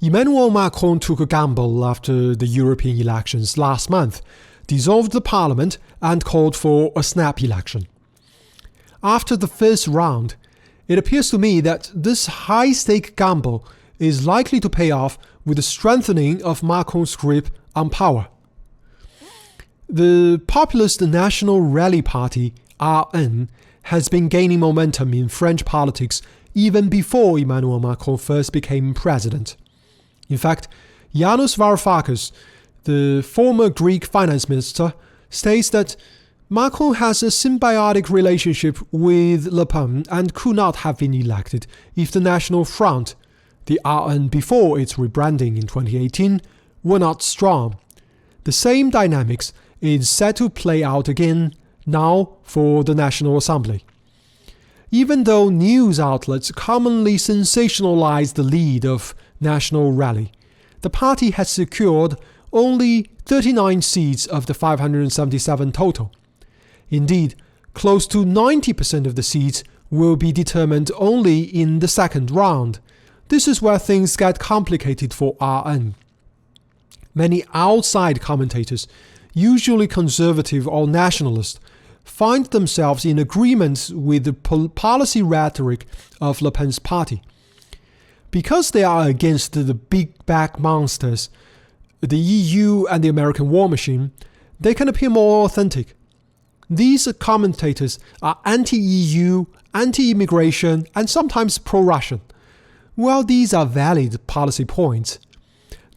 Emmanuel Macron took a gamble after the European elections last month, dissolved the parliament, and called for a snap election. After the first round, it appears to me that this high-stake gamble is likely to pay off with the strengthening of Macron's grip on power. The populist National Rally Party, RN, has been gaining momentum in French politics even before Emmanuel Macron first became president. In fact, Yanis Varoufakis, the former Greek finance minister, states that Macron has a symbiotic relationship with Le Pen and could not have been elected if the National Front, the RN before its rebranding in 2018, were not strong. The same dynamics is set to play out again now for the National Assembly. Even though news outlets commonly sensationalize the lead of National Rally, the party has secured only 39 seats of the 577 total. Indeed, close to 90% of the seats will be determined only in the second round. This is where things get complicated for RN. Many outside commentators, usually conservative or nationalist, find themselves in agreement with the policy rhetoric of Le Pen's party. Because they are against the big bag monsters, the EU and the American war machine, they can appear more authentic. These commentators are anti-EU, anti-immigration, and sometimes pro-Russian. While these are valid policy points,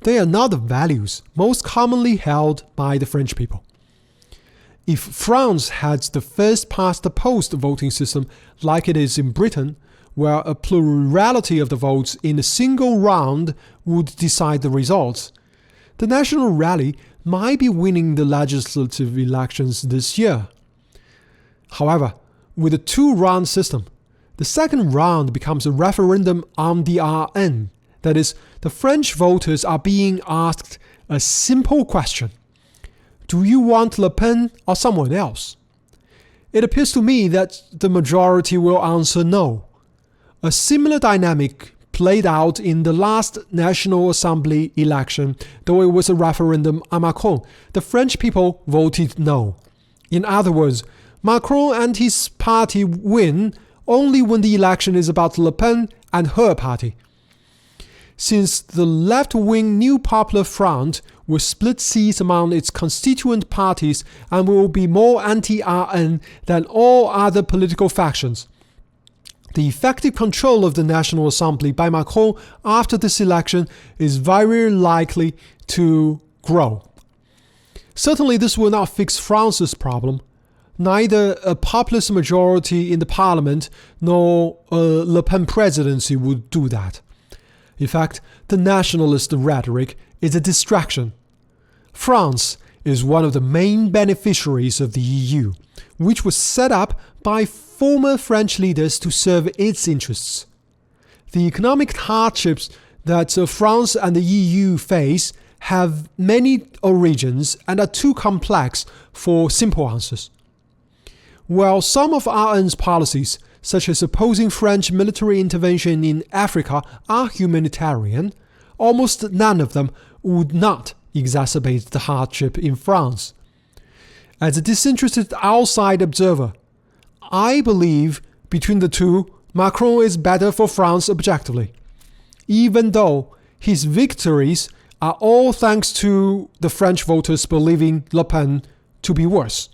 they are not the values most commonly held by the French people. If France had the first-past-the-post voting system like it is in Britain, where a plurality of the votes in a single round would decide the results, the National Rally might be winning the legislative elections this year. However, with a two-round system, the second round becomes a referendum on the RN. That is, the French voters are being asked a simple question. Do you want Le Pen or someone else? It appears to me that the majority will answer no. A similar dynamic played out in the last National Assembly election, though it was a referendum on Macron. The French people voted no. In other words, Macron and his party win only when the election is about Le Pen and her party. Since the left-wing New Popular Front will split seats among its constituent parties and will be more anti-RN than all other political factions, the effective control of the National Assembly by Macron after this election is very likely to grow. Certainly, this will not fix France's problem. Neither a populist majority in the parliament nor a Le Pen presidency would do that. In fact, the nationalist rhetoric is a distraction. France is one of the main beneficiaries of the EU, which was set up by former French leaders to serve its interests. The economic hardships that France and the EU face have many origins and are too complex for simple answers. While some of RN's policies, such as opposing French military intervention in Africa, are humanitarian, almost none of them would not exacerbate the hardship in France. As a disinterested outside observer, I believe between the two, Macron is better for France objectively, even though his victories are all thanks to the French voters believing Le Pen to be worse.